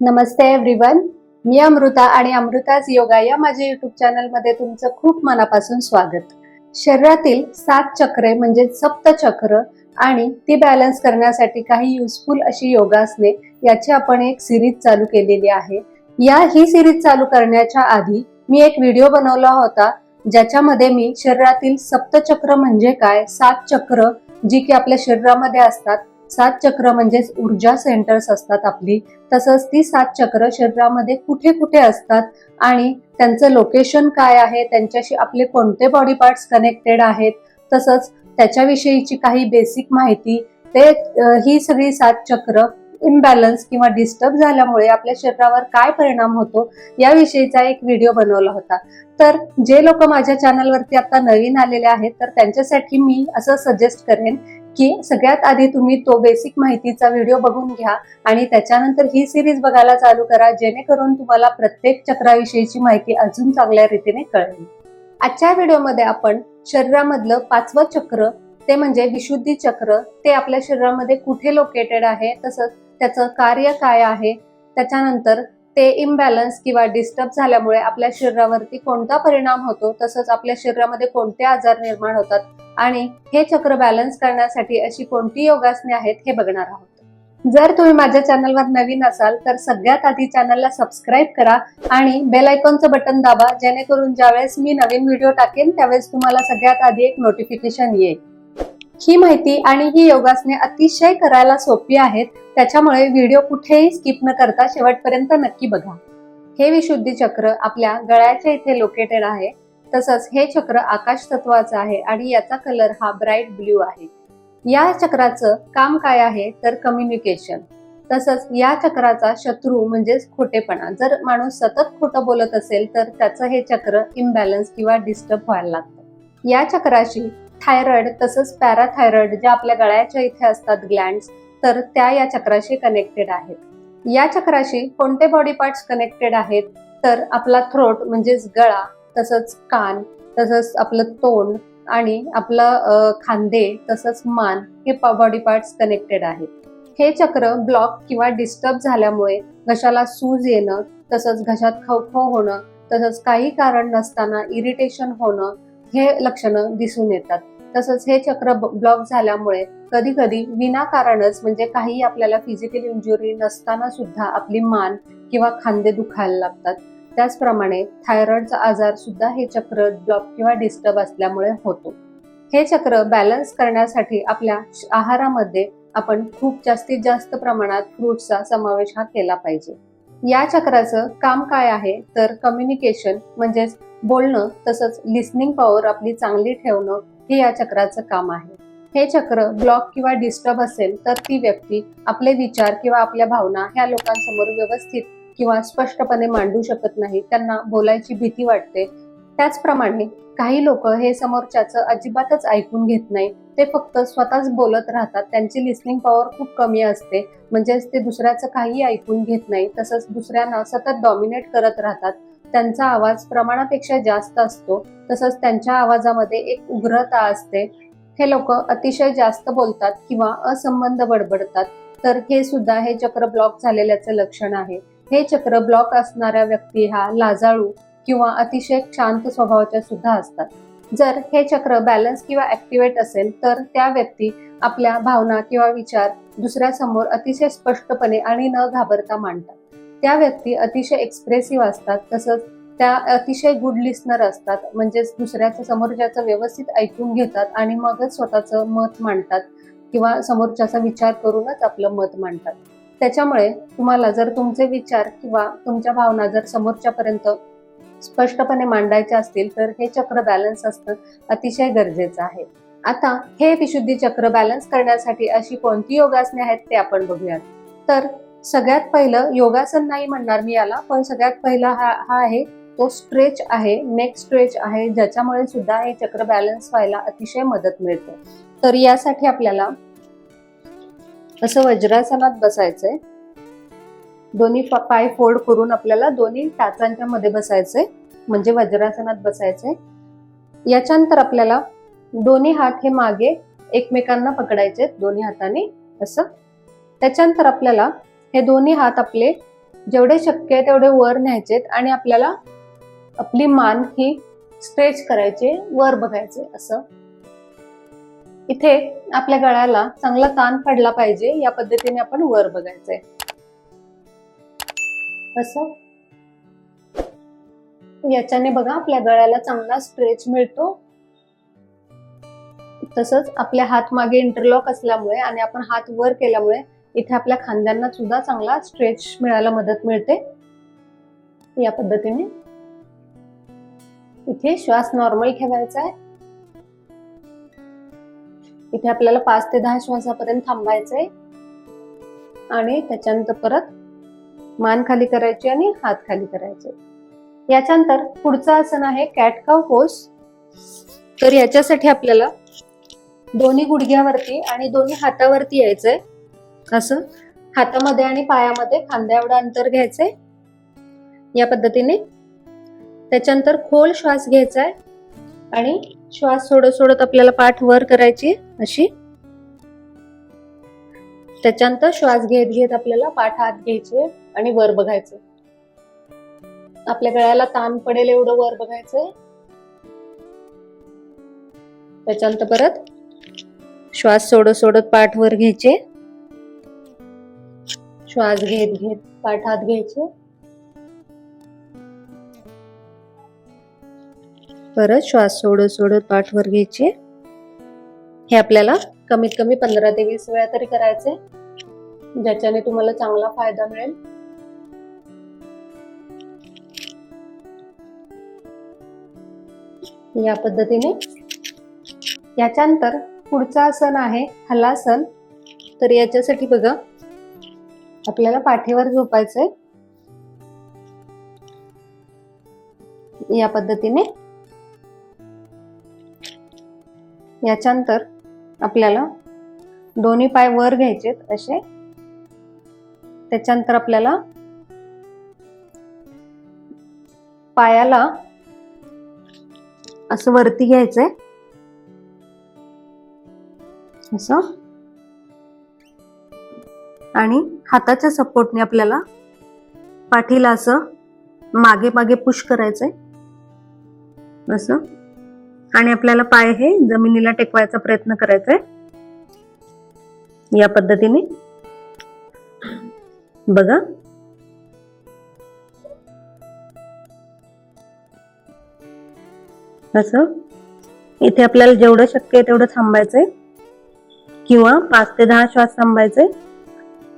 नमस्ते everyone. मी अमृता आणि अमृताज योगा या माझ्या युट्यूब चॅनलमध्ये तुमचं खूप मनापासून स्वागत. शरीरातील 7 चक्रे म्हणजे सप्तचक्र आणि ती बॅलन्स करण्यासाठी काही युजफुल अशी योगासने याची आपण एक सिरीज चालू केलेली आहे. ही सिरीज चालू करण्याच्या आधी मी एक व्हिडिओ बनवला होता ज्याच्यामध्ये मी शरीरातील सप्तचक्र म्हणजे काय, 7 चक्र जी की आपल्या शरीरामध्ये असतात, 7 चक्र म्हणजेच ऊर्जा सेंटर्स असतात आपली, तसंच ती 7 चक्र शरीरामध्ये कुठे कुठे असतात आणि त्यांचं लोकेशन काय आहे, त्यांच्याशी आपले कोणते बॉडी पार्ट्स कनेक्टेड आहेत, तसंच त्याच्याविषयीची काही बेसिक माहिती, ही सगळी 7 चक्र इम्बॅलन्स किंवा डिस्टर्ब झाल्यामुळे आपल्या शरीरावर काय परिणाम होतो याविषयीचा एक व्हिडिओ बनवला होता. तर जे लोक माझ्या चॅनलवरती आता नवीन आलेले आहेत तर त्यांच्यासाठी मी असं सजेस्ट करेन की सगळ्यात आधी तुम्ही तो बेसिक माहितीचा व्हिडिओ बघून घ्या आणि त्याच्यानंतर ही सिरीज बघायला चालू करा, जेणेकरून तुम्हाला प्रत्येक चक्राविषयीची माहिती अजून चांगल्या रीतीने कळेल. आजच्या व्हिडिओमध्ये आपण शरीरामधलं 5वं चक्र ते म्हणजे विशुद्धी चक्र, ते आपल्या शरीरामध्ये कुठे लोकेटेड आहे, तसंच त्याचं कार्य काय आहे, त्याच्यानंतर ते इम्बॅलन्स किंवा डिस्टर्ब झाल्यामुळे आपल्या शरीरावरती कोणता परिणाम होतो, तसंच आपल्या शरीरामध्ये कोणते आजार निर्माण होतात आणि हे चक्र बॅलन्स करण्यासाठी अशी कोणती योगासने आहेत हे बघणार आहोत. जर तुम्ही माझ्या चॅनलवर नवीन असाल तर सगळ्यात आधी चॅनलला सबस्क्राईब करा आणि बेल आयकॉनचं बटन दाबा, जेणेकरून ज्यावेळेस मी नवीन व्हिडिओ टाकेन त्यावेळेस तुम्हाला सगळ्यात आधी एक नोटिफिकेशन येईल. ही माहिती आणि ही योगासने अतिशय करायला सोपी आहेत, त्याच्यामुळे व्हिडिओ कुठेही स्किप न करता शेवटपर्यंत नक्की बघा. हे विशुद्धी चक्र आपल्या गळ्याच्या इथे लोकेटेड आहे. तसंच हे चक्र आकाश तत्वाचं आहे आणि याचा कलर हा ब्राईट ब्ल्यू आहे. या चक्राचं काम काय आहे तर कम्युनिकेशन. तसंच या चक्राचा शत्रू म्हणजे खोटेपणा. जर माणूस सतत खोटं बोलत असेल तर त्याचं हे चक्र इम्बॅलन्स किंवा डिस्टर्ब व्हायला लागतं. या चक्राशी थायरॉइड तसंच पॅराथायरॉइड ज्या आपल्या गळ्याच्या इथे असतात ग्लँड्स, तर त्या या चक्राशी कनेक्टेड आहेत. या चक्राशी कोणते बॉडी पार्ट्स कनेक्टेड आहेत तर आपला थ्रोट म्हणजेच गळा, तसंच कान, तसंच आपलं तोंड आणि आपलं खांदे, तसंच मान, हे बॉडी पार्ट्स कनेक्टेड आहेत. हे चक्र ब्लॉक किंवा डिस्टर्ब झाल्यामुळे घशाला सूज येणं, तसंच घशात खवखव होणं, तसंच काही कारण नसताना इरिटेशन होणं, हे लक्षणं दिसून येतात. तसंच हे चक्र ब्लॉक झाल्यामुळे कधी कधी विनाकारणच म्हणजे काही आपल्याला फिजिकल इंजुरी नसताना सुद्धा आपली मान किंवा खांदे दुखायला लागतात. त्याचप्रमाणे थायरॉइडचा आजार सुद्धा हे चक्र ब्लॉक किंवा डिस्टर्ब असल्यामुळे होतो. हे चक्र बॅलन्स करण्यासाठी आपल्या आहारामध्ये आपण खूप जास्तीत जास्त प्रमाणात फ्रूट्सचा समावेश हा केला पाहिजे. या चक्राचं काम काय आहे तर कम्युनिकेशन म्हणजेच बोलणं, तसंच लिसनिंग पॉवर आपली चांगली ठेवणं, हे या चक्राचं काम आहे. हे चक्र ब्लॉक किंवा डिस्टर्ब असेल तर ती व्यक्ती आपले विचार किंवा आपल्या भावना ह्या लोकांसमोर व्यवस्थित किंवा स्पष्टपणे मांडू शकत नाही, त्यांना बोलायची भीती वाटते. त्याचप्रमाणे काही लोक हे समोरच्याचं अजिबातच ऐकून घेत नाही, ते फक्त स्वतःच बोलत राहतात. त्यांची लिसनिंग पॉवर खूप कमी असते, म्हणजेच ते दुसऱ्याचं काही ऐकून घेत नाही. तसंच दुसऱ्यांना सतत डॉमिनेट करत राहतात. त्यांचा आवाज प्रमाणापेक्षा जास्त असतो, तसंच त्यांच्या आवाजामध्ये एक उग्रता असते. हे लोक अतिशय जास्त बोलतात किंवा असंबंध बडबडतात, तर हे सुद्धा हे चक्र ब्लॉक झालेल्याचं लक्षण आहे. हे चक्र ब्लॉक असणाऱ्या व्यक्ती हा लाजाळू किंवा अतिशय शांत स्वभावाच्या सुद्धा असतात. जर हे चक्र बॅलन्स किंवा ऍक्टिव्हेट असेल तर त्या व्यक्ती आपल्या भावना किंवा विचार दुसऱ्यासमोर अतिशय स्पष्टपणे आणि न घाबरता मांडतात. त्या व्यक्ती अतिशय एक्सप्रेसिव्ह असतात, तसंच त्या अतिशय गुड लिस्नर असतात, म्हणजेच दुसऱ्याचं समोरच्याचं व्यवस्थित ऐकून घेतात आणि मगच स्वतःचं मत मांडतात किंवा समोरच्याचा विचार करूनच आपलं मत मांडतात. त्याच्यामुळे तुम्हाला जर तुमचे विचार किंवा तुमच्या भावना जर समोरच्यापर्यंत स्पष्टपणे मांडायचे असतील तर हे चक्र बॅलन्स असणं अतिशय गरजेचं आहे. आता हे विशुद्धी चक्र बॅलन्स करण्यासाठी अशी कोणती योगासने आहेत ते आपण बघूयात. तर सगळ्यात पहिलं योगासन नाही म्हणणार मी याला, पण सगळ्यात पहिला हा आहे तो स्ट्रेच आहे, नेक स्ट्रेच आहे, ज्याच्यामुळे सुद्धा हे चक्र बॅलन्स व्हायला अतिशय मदत मिळते. तर यासाठी आपल्याला असं वज्रासनात बसायचंय. दोन्ही पाय फोल्ड करून आपल्याला दोन्ही टाचांच्या मध्ये बसायचंय, म्हणजे वज्रासनात बसायचंय. याच्यानंतर आपल्याला दोन्ही हात हे मागे एकमेकांना पकडायचे दोन्ही हाताने असं. त्याच्यानंतर आपल्याला हे दोन्ही हात आपले जेवढे शक्य आहे तेवढे वर न्यायचेत आणि आपल्याला आपली मान ही स्ट्रेच करायची, वर बघायचे असं. इथे आपल्या गळ्याला चांगला ताण पडला पाहिजे, या पद्धतीने आपण वर बघायचंय असं. याच्याने बघा आपल्या गळ्याला चांगला स्ट्रेच मिळतो. तसंच आपल्या हात मागे इंटरलॉक असल्यामुळे आणि आपण हात वर केल्यामुळे इथे आपल्या खांद्यांना सुद्धा चांगला स्ट्रेच मिळायला मदत मिळते. या पद्धतीने इथे श्वास नॉर्मल ठेवायचा आहे. इथे आपल्याला 5 ते 10 श्वासापर्यंत थांबायचंय आणि त्याच्यानंतर परत मान खाली करायची आणि हात खाली करायचे. याच्यानंतर पुढचं आसन आहे कॅट काव पोज. तर याच्यासाठी आपल्याला दोन्ही गुडघ्यावरती आणि दोन्ही हातावरती यायचंय असं. हातामध्ये आणि पायामध्ये खांद्या एवढं अंतर घ्यायचंय या पद्धतीने. त्याच्यानंतर खोल श्वास घ्यायचा आहे आणि श्वास सोडत सोडत आपल्याला पाठ वर करायची अशी. त्याच्यानंतर श्वास घेत घेत आपल्याला पाठ आत घ्यायचे आणि वर बघायचं. आपल्या गळ्याला ताण पडेल एवढं वर बघायचंय. त्याच्यानंतर परत श्वास सोडत सोडत पाठ वर घ्यायचे. श्वास घेत घेत पाठ आत घ्यायचे. परत श्वास सोडत सोडत पाठ वर घ्यायचे. हे आपल्याला कमीत कमी 15 ते 20 वेळा तरी करायचे, ज्याच्याने तुम्हाला चांगला फायदा मिळेल. या पद्धतीने. याच्यानंतर पुढचं आसन आहे हलासन. तर याच्यासाठी बघा आपल्याला पाठीवर झोपायचंय या पद्धतीने. याच्यानंतर आपल्याला दोन्ही पाय वर घ्यायचेत असे. त्याच्यानंतर आपल्याला पायाला असं वरती घ्यायचंय असं आणि हाताच्या सपोर्टने आपल्याला पाठीला असं मागे मागे पुश करायचंय असं. आणि आपल्याला पाय हे जमिनीला टेकवायचा प्रयत्न करायचा आहे या पद्धतीने. बघा असं. इथे आपल्याला जेवढं शक्य आहे तेवढं थांबायचंय किंवा 5 ते 10 श्वास थांबायचे.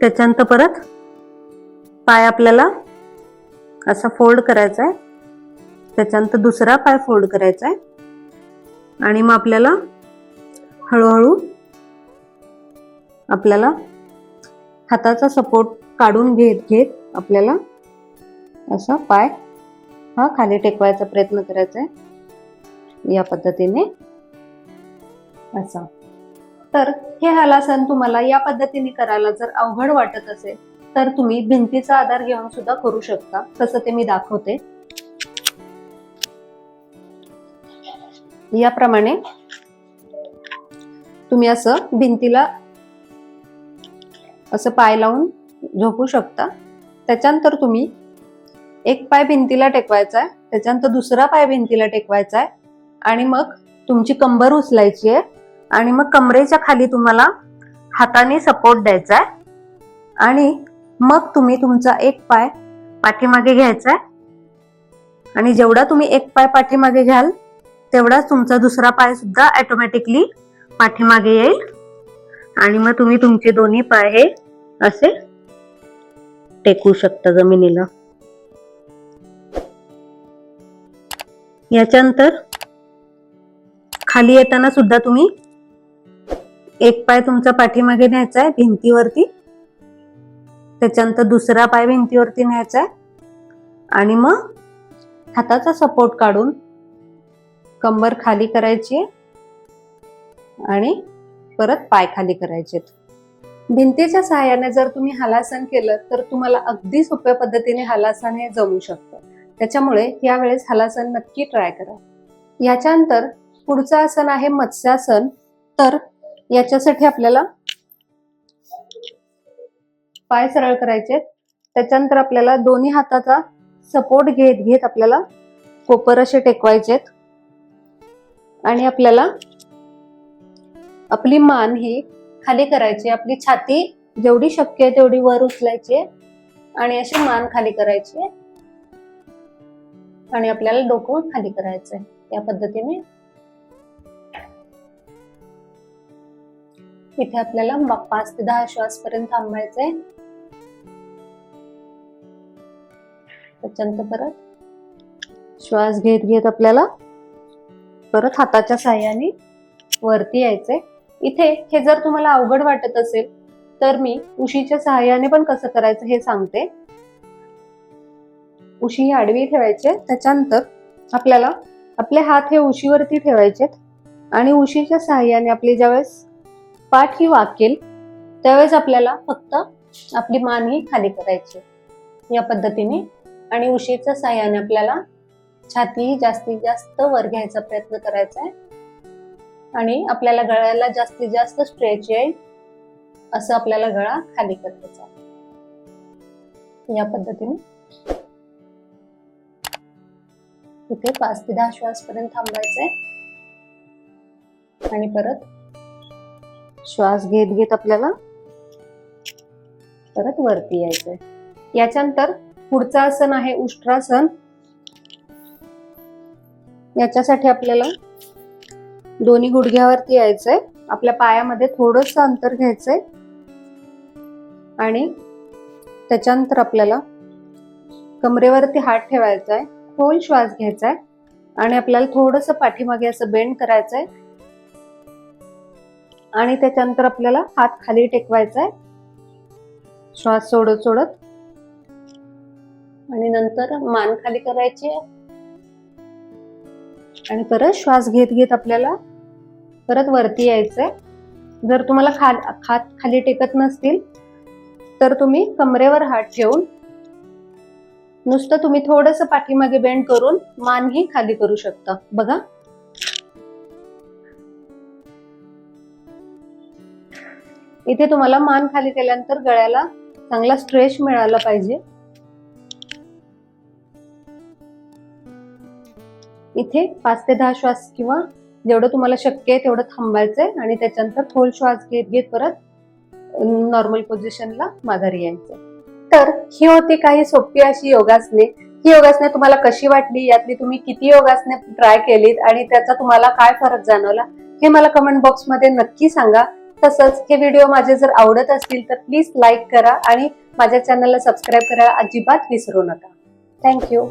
त्याच्यानंतर परत पाय आपल्याला असा फोल्ड करायचा आहे. त्याच्यानंतर दुसरा पाय फोल्ड करायचा आहे आणि मग आपल्याला हळूहळू आपल्याला हाताचा सपोर्ट काढून घेत घेत आपल्याला असा पाय हा खाली टेकवायचा प्रयत्न करायचा आहे या पद्धतीने असा. तर हे हलासन तुम्हाला या पद्धतीने करायला जर अवघड वाटत असेल तर तुम्ही भिंतीचा आधार घेऊन सुद्धा करू शकता. तसं ते मी दाखवते. याप्रमाणे तुम्ही असं भिंतीला असं पाय लावून झोपू शकता. त्याच्यानंतर तुम्ही एक पाय भिंतीला टेकवायचा आहे, त्याच्यानंतर दुसरा पाय भिंतीला टेकवायचा आहे आणि मग तुमची कंबर उचलायची आहे आणि मग कमरेच्या खाली तुम्हाला हाताने सपोर्ट द्यायचा आहे आणि मग तुम्ही तुमचा एक पाय पाठीमागे घ्यायचा आहे आणि जेवढा तुम्ही एक पाय पाठीमागे घ्याल तेवढाच तुमचा दुसरा पाय सुद्धा ऑटोमॅटिकली पाठीमागे येईल आणि मग तुम्ही तुमचे दोन्ही पाय हे असे टेकू शकता जमिनीला. याच्यानंतर खाली येताना सुद्धा तुम्ही एक पाय तुमचा पाठीमागे न्यायचा आहे भिंतीवरती, त्याच्यानंतर दुसरा पाय भिंतीवरती न्यायचा आहे आणि मग हाताचा सपोर्ट काढून कंबर खाली करायची आणि परत पाय खाली करायचे. भिंतीच्या सहाय्याने जर तुम्ही हलासन केलं तर तुम्हाला अगदी सोप्या पद्धतीने हलासन हे जमू शकतं. त्याच्यामुळे यावेळेस हलासन नक्की ट्राय करा. याच्यानंतर पुढचं आसन आहे मत्स्यासन. तर याच्यासाठी आपल्याला पाय सरळ करायचे, त्याच्यानंतर आपल्याला दोन्ही हाताचा सपोर्ट घेत घेत आपल्याला कोपर असे टेकवायचेत आणि आपल्याला आपली मान ही खाली करायची, आपली छाती जेवढी शक्य आहे तेवढी वर उचलायची आणि अशी मान खाली करायची आणि आपल्याला डोकं खाली करायचंय या पद्धतीने. इथे आपल्याला 5 ते 10 श्वास पर्यंत थांबायचंय. त्याच्यानंतर परत श्वास घेत घेत आपल्याला परत हाताच्या साहाय्याने वरती यायचंय. इथे हे जर तुम्हाला अवघड वाटत असेल तर मी उशीच्या सहाय्याने पण कसं करायचं हे सांगते. उशी ही आडवी ठेवायची, त्याच्यानंतर आपल्याला आपले हात हे उशीवरती ठेवायचे आणि उशीच्या सहाय्याने आपली ज्यावेळेस पाठ ही वाकेल त्यावेळेस आपल्याला फक्त आपली मान ही खाली करायची या पद्धतीने आणि उशीच्या सहाय्याने आपल्याला छाती जास्तीत जास्त वर घ्यायचा प्रयत्न करायचा आहे आणि आपल्याला गळ्याला जास्तीत जास्त स्ट्रेच येईल असं आपल्याला गळा खाली करायचा या पद्धतीने. इथे 5 ते 10 श्वास पर्यंत थांबायचंय आणि परत श्वास घेत घेत आपल्याला परत वरती यायचंय. याच्यानंतर पुढचं आसन आहे उष्ट्रासन. याच्यासाठी आपल्याला दोन्ही गुडघ्यावरती यायचंय, आपल्या पायामध्ये थोडस अंतर घ्यायचंय आणि त्याच्यानंतर आपल्याला कमरेवरती हात ठेवायचा आहे, खोल श्वास घ्यायचा आहे आणि आपल्याला थोडस पाठीमागे असं बेंड करायचंय आणि त्याच्यानंतर आपल्याला हात खाली टेकवायचा आहे श्वास सोडत सोडत आणि नंतर मान खाली करायची आणि परत श्वास घेत घेत आपल्याला परत वरती यायचंय. जर तुम्हाला हात खाली टेकत नसतील तर तुम्ही कमरेवर हात ठेवून नुसतं तुम्ही थोडंसं पाठीमागे बेंड करून मान ही खाली करू शकता. बघा इथे तुम्हाला मान खाली केल्यानंतर गळ्याला चांगला स्ट्रेच मिळाला पाहिजे. इथे 5 ते 10 श्वास किंवा जेवढं तुम्हाला शक्य आहे तेवढं थांबायचंय आणि त्याच्यानंतर खोल श्वास घेत घेत परत नॉर्मल पोझिशनला माघारी यायचं. तर ही होती काही सोपी अशी योगासने. ही योगासने तुम्हाला कशी वाटली, यातली तुम्ही किती योगासने ट्राय केलीत आणि त्याचा तुम्हाला काय फरक जाणवला हे मला कमेंट बॉक्स मध्ये नक्की सांगा. तसंच हे व्हिडिओ माझे जर आवडत असतील तर प्लीज लाईक करा आणि माझ्या चॅनलला सबस्क्राईब करायला अजिबात विसरू नका. थँक्यू.